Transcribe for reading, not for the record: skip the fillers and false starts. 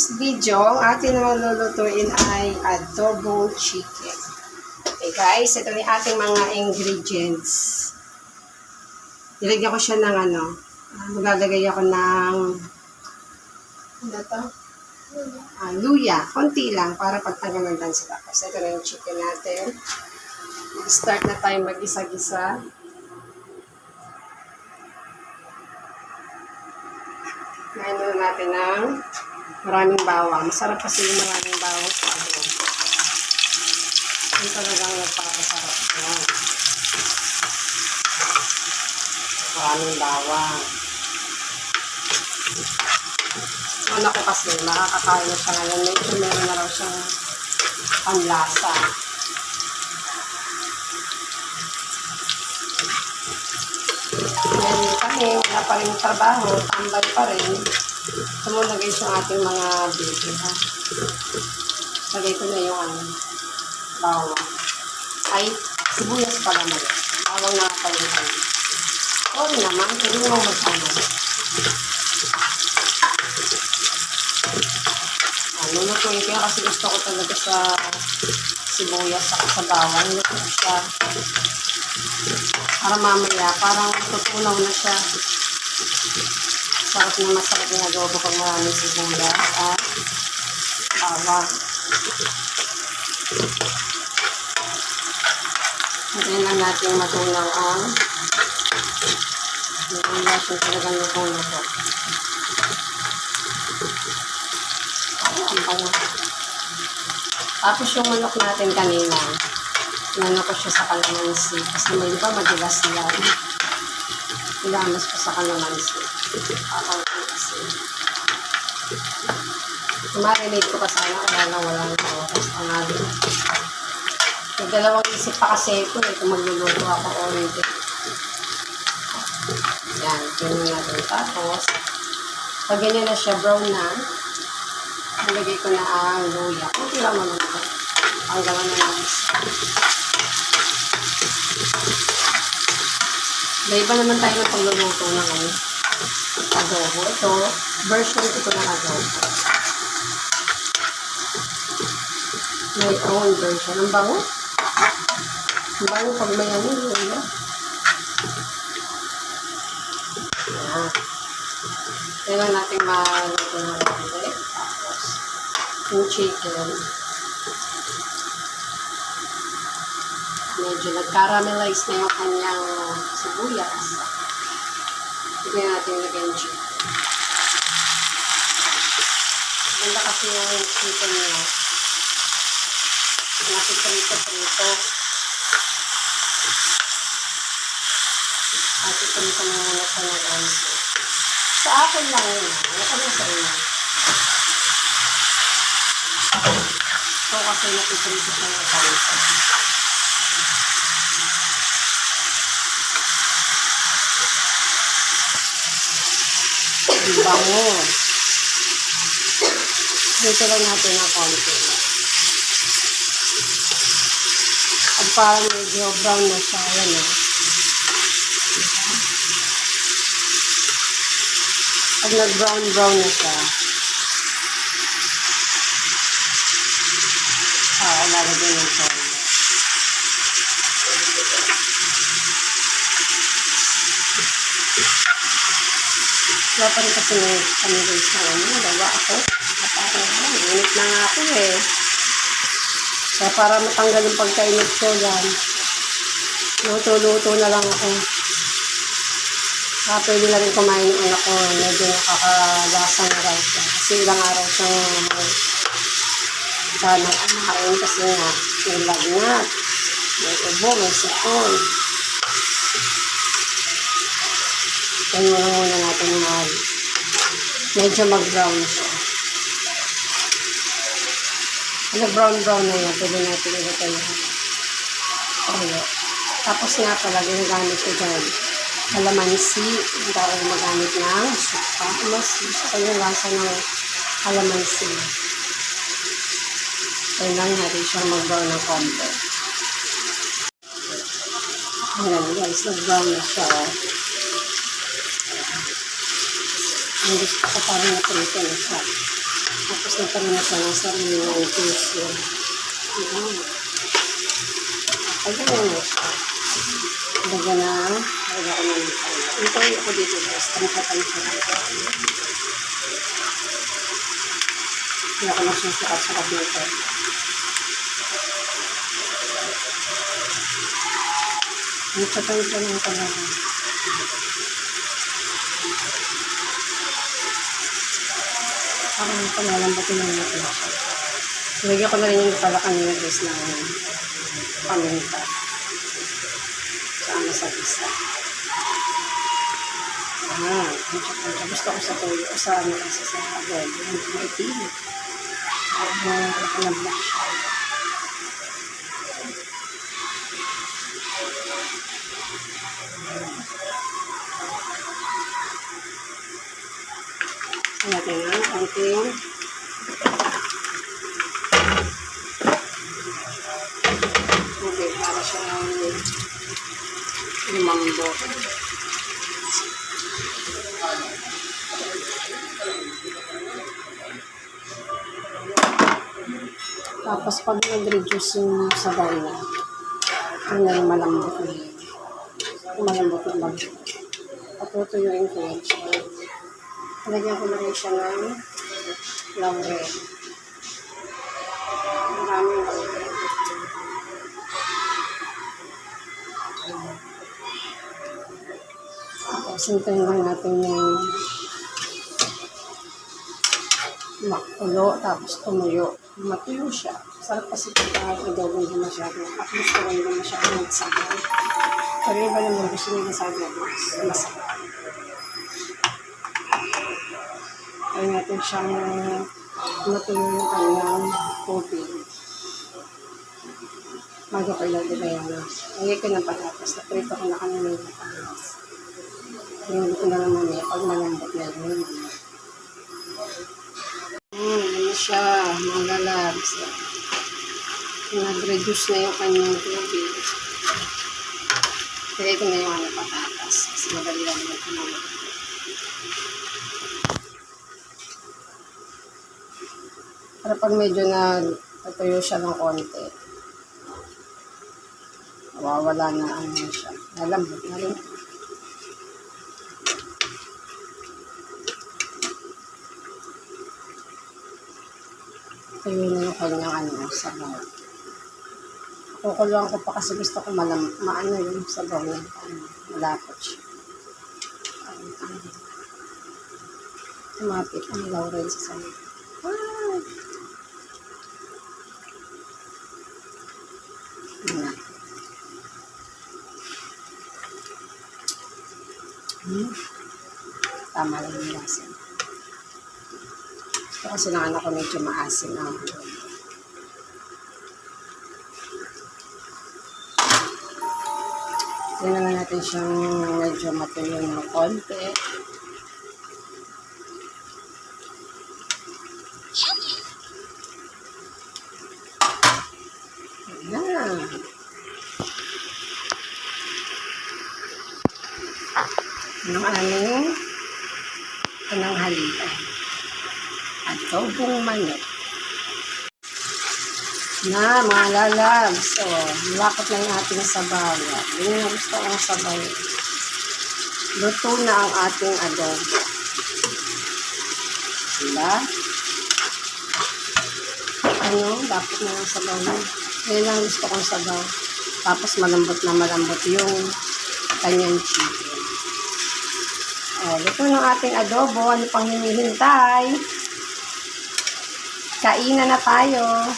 today's video, ang ating naman lulutuin ay adobo chicken. Okay guys, ito yung ating mga ingredients. Nilagyan ko siya ng maglalagay ako ng luya, konti lang para pagtanggal ng dansa. Tapos ito na yung chicken natin. Start na tayo mag-isa-gisa. Ngayon natin ng maraming bawang. Masarap kasi yung maraming bawang sa adobo. Yung talagang nagpapasarap. Yan. Maraming bawang. Ano ko kasi, makakakain na siya ngayon. Medyo meron na raw siyang panlasa. Yan kami, wala pa rin trabaho, tambay pa rin. Tumulagay siya ating mga baby, ha. Lagay ko na yung bawang. Ay, sibuyas pala mo. Bawang na nakalimutan. Sorry naman, hindi mo mag-ano. Lulutuin ko yan kasi gusto ko talaga sa sibuyas sa bawang. Luto siya. Para mamaya, parang tutunaw na siya. Sarap na masarap yung adobo pag maraming sibuyas at bawang. Hintayin lang natin matunaw ang sibuyas yung talagang natunaw ko. Ang bango. Tapos yung manok natin kanina, inano ko siya sa kalamansi. Kasi may iba madilas yan. Ilamas ko sa kalamansi. Kakautin kasi. Marinate ko pa sana kaya lang walang oras. May dalawang isip pa kasi ito kung magluluto ako o hindi. Yan. Ganyan natin. Tapos, pag ganyan na siya, brown na, nalagay ko na ang luya. Kunti lang naman ito. Ang gawa na namin. May iba naman tayo ng pagluluto ng adobo. Ito, version ito ng adobo. May own version. Ang bango. Ang bango pag may luya. Yan. Kailan natin maluto ng konti. Tapos, yung chicken. Medyo nag-caramelize na yung kanyang sibuyas. Hindi natin lagyan yung chicken. Ganda kasi yung chicken niya. Napiprito-prito. Napiprito na muna siya ng onso. Sa akin lang yun. Ano sa inyo? So kasi napiprito siya ng onso. Bango. Dito lang natin ang konti. At parang medyo brown na siya. Ayan o. Pag nag-brown na siya. Lalagyan yung toyo. Wala pa rin kasi kami guys na nagawa ako. At ako init na nga ako eh. Kaya para matanggal yung pagkainit ko yan, luto-luto na lang ako. Kaya pwede na rin kumain yung anak ko. Medyo nakakalasa na raw siya. Kasi ilang araw siyang sanang kumakain kasi nga may lagnat, may ubo, may sipon. Kaya muna natin medyo mag-brown siya. Brown na yan. Pwede natin ilagay yung toyo. Tapos nga pala, ginagamit ko dyan kalamansi. Hindi ako magamit ng suka. Mas gusto ko yung lasa ng kalamansi. Kaya lang natin siyang mag-brown ng konti. Ayan guys, nag-brown na siya. Ang gusto ko parang naprito na siya. Tapos nagkaroon na siya ng sarili ng puso. Pagkaroon na siya. Baga na, baga ko na ng tayo. Ito ako dito guys, tansya-tansya lang. Hindi ako na siya sukat-sukat dito. Tansya-tansya lang talaga. Parang panalambatin lang natin siya. Nilagyan ko na rin yung pala kanina guys ng paminta. Sama sa isa. Gusto ko sa tuyo. O sa ano kasi sa agad. May tili. At nakalabla siya. Natin ang konting tubig para siyang lumambot. Tapos pag nag-reduce yung sabaw niya, ano yung malambot na yun. Malambot na bago. Patutuyuin ko yan siya. Lagyan ko na rin siya ng laurel. Maraming laurel. Tapos hintayin lang natin yung makulo, tapos tumuyo. Matuyo siya. Sarap kasi pagka adobo hindi masyado. At gusto ko hindi masyado magsabaw. Pero iba naman gusto nila sa adobo. Masarap. Ay natin siyang matuloy yung kanyang tubig. Bago ko ilagay na yan. Lagay ko ng patatas. Naprito ko na kanina yung patatas. Lagay ko na naman eh. Pag malambot na yun. Ano siya. Malalabs. Nag-reduce na yung kanyang tubig. Lagay ko na yung patatas. Kasi madali lang yung kanyang. Para pag medyo nagtutuyo siya ng konti, mawawala na ano siya. Nalambot na rin. Tuyo na yung kanyang sabaw. Kukulungan ko pa kasi gusto ko maano yung sabaw niya. Malapot siya. Tumapit ang laurel sa sabaw. Tama lang yung lasa. Ito kasi ng anak ko medyo maasim na. Tingnan na natin siyang medyo matuloy ng konti. Ayan. Ang aming pananghalian. Adobong manok. Na, mga lalabs. So, lakot na yung ating sabaw. Yun yung gusto kong sabaw. Luto na ang ating adobo. Diba? Ano? Dapat na yung sabaw na. Yan ang gusto kong sabaw. Tapos malambot na malambot yung kanyang chicken. Luto ng ating adobo. Ano pang hinihintay? Kainan na tayo.